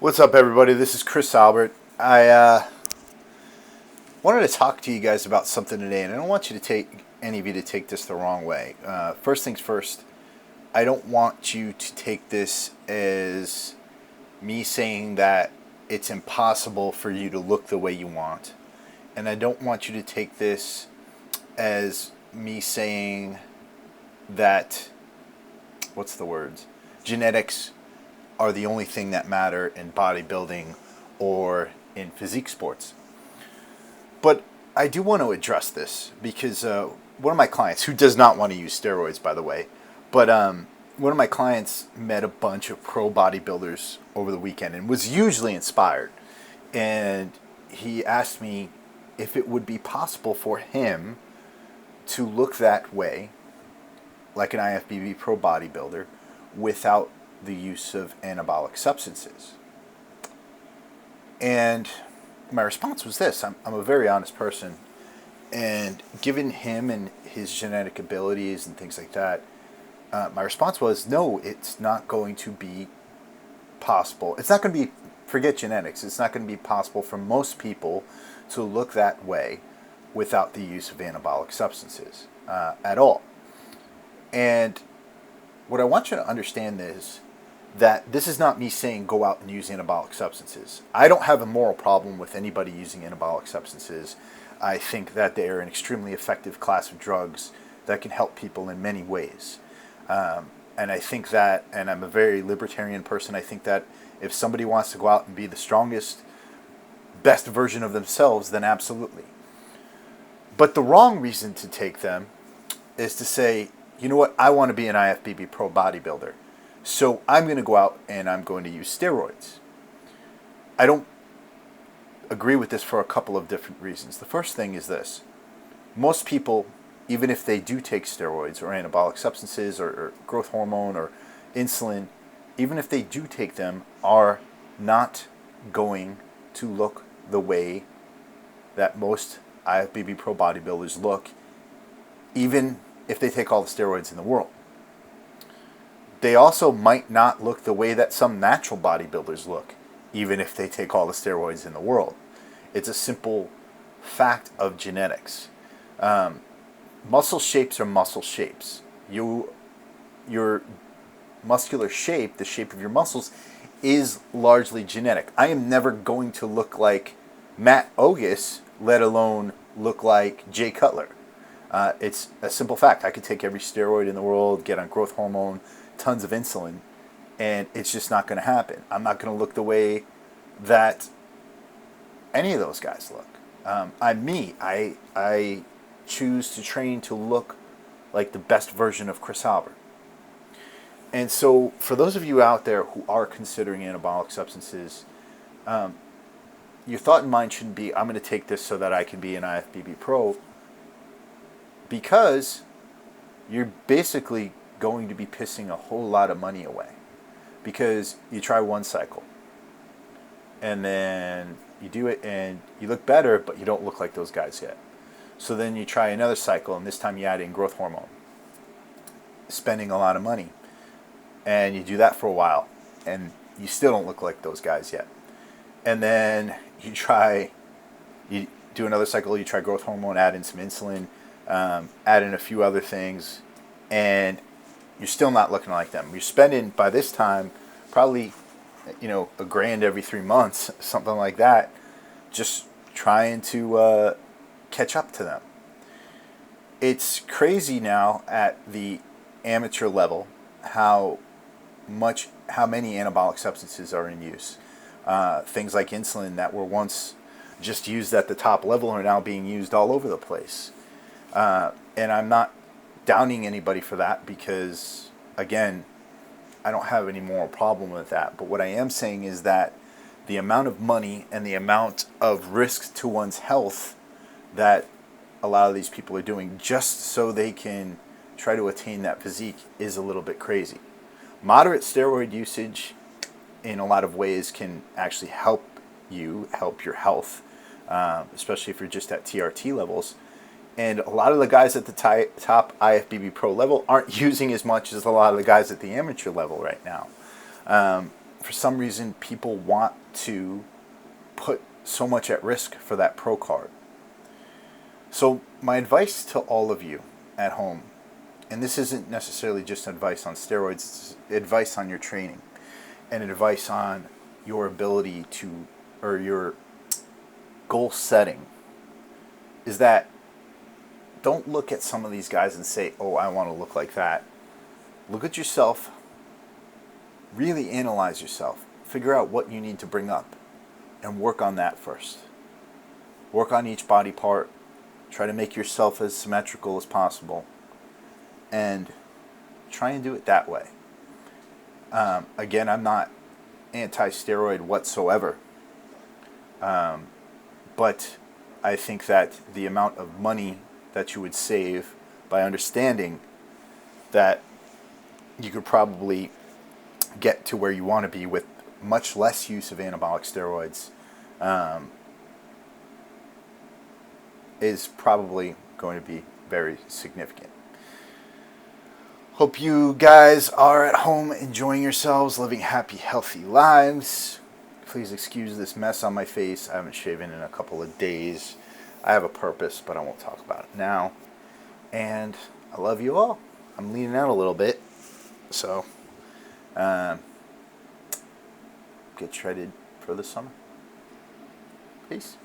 What's up, everybody? This is Chris Albert. I wanted to talk to you guys about something today, and I don't want you to take any of you to take this the wrong way. First things first, I don't want you to take this as me saying that it's impossible for you to look the way you want, and I don't want you to take this as me saying that what's the words? Genetics are the only thing that matter in bodybuilding or in physique sports. But I do want to address this because one of my clients, who does not want to use steroids, by the way, but one of my clients met a bunch of pro bodybuilders over the weekend and was hugely inspired. And he asked me if it would be possible for him to look that way, like an IFBB pro bodybuilder, without the use of anabolic substances. And my response was this. I'm a very honest person, and given him and his genetic abilities and things like that, my response was, no, it's not going to be possible. It's not going to be, forget genetics, it's not going to be possible for most people to look that way without the use of anabolic substances at all. And what I want you to understand is that this is not me saying go out and use anabolic substances. I don't have a moral problem with anybody using anabolic substances. I think that they are an extremely effective class of drugs that can help people in many ways. And I think that, and I'm a very libertarian person, I think that if somebody wants to go out and be the strongest, best version of themselves, then absolutely. But the wrong reason to take them is to say, you know what, I want to be an IFBB pro bodybuilder, so I'm going to go out and I'm going to use steroids. I don't agree with this for a couple of different reasons. The first thing is this. Most people, even if they do take steroids or anabolic substances or growth hormone or insulin, even if they do take them, are not going to look the way that most IFBB pro bodybuilders look, even if they take all the steroids in the world. They also might not look the way that some natural bodybuilders look, even if they take all the steroids in the world. It's a simple fact of genetics. Muscle shapes are muscle shapes. Your muscular shape, the shape of your muscles, is largely genetic. I am never going to look like Matt Ogus, let alone look like Jay Cutler. It's a simple fact. I could take every steroid in the world, get on growth hormone, tons of insulin, and it's just not going to happen. I'm not going to look the way that any of those guys look. I'm me. I choose to train to look like the best version of Chris Albert. And so for those of you out there who are considering anabolic substances, your thought and mind shouldn't be, I'm going to take this so that I can be an IFBB pro, because you're basically going to be pissing a whole lot of money away, because you try one cycle and then you do it and you look better, but you don't look like those guys yet. So then you try another cycle, and this time you add in growth hormone, spending a lot of money, and you do that for a while and you still don't look like those guys yet. And then you do another cycle, you try growth hormone, add in some insulin, add in a few other things, and you're still not looking like them. You're spending, by this time, probably, $1,000 every 3 months, something like that, just trying to catch up to them. It's crazy now at the amateur level how many anabolic substances are in use. Things like insulin that were once just used at the top level are now being used all over the place. And I'm not downing anybody for that, because, again, I don't have any moral problem with that. But what I am saying is that the amount of money and the amount of risk to one's health that a lot of these people are doing just so they can try to attain that physique is a little bit crazy. Moderate steroid usage in a lot of ways can actually help your health, especially if you're just at TRT levels. And a lot of the guys at the top IFBB pro level aren't using as much as a lot of the guys at the amateur level right now. For for some reason, people want to put so much at risk for that pro card. So my advice to all of you at home, and this isn't necessarily just advice on steroids, it's advice on your training and advice on your ability to, or your goal setting, is that don't look at some of these guys and say, oh, I want to look like that. Look at yourself, really analyze yourself, figure out what you need to bring up, and work on that first. Work on each body part, try to make yourself as symmetrical as possible, and try and do it that way. Again, I'm not anti-steroid whatsoever, but I think that the amount of money that you would save by understanding that you could probably get to where you want to be with much less use of anabolic steroids is probably going to be very significant. Hope you guys are at home enjoying yourselves, living happy, healthy lives. Please excuse this mess on my face. I haven't shaven in a couple of days. I have a purpose, but I won't talk about it now. And I love you all. I'm leaning out a little bit, so get shredded for the summer. Peace.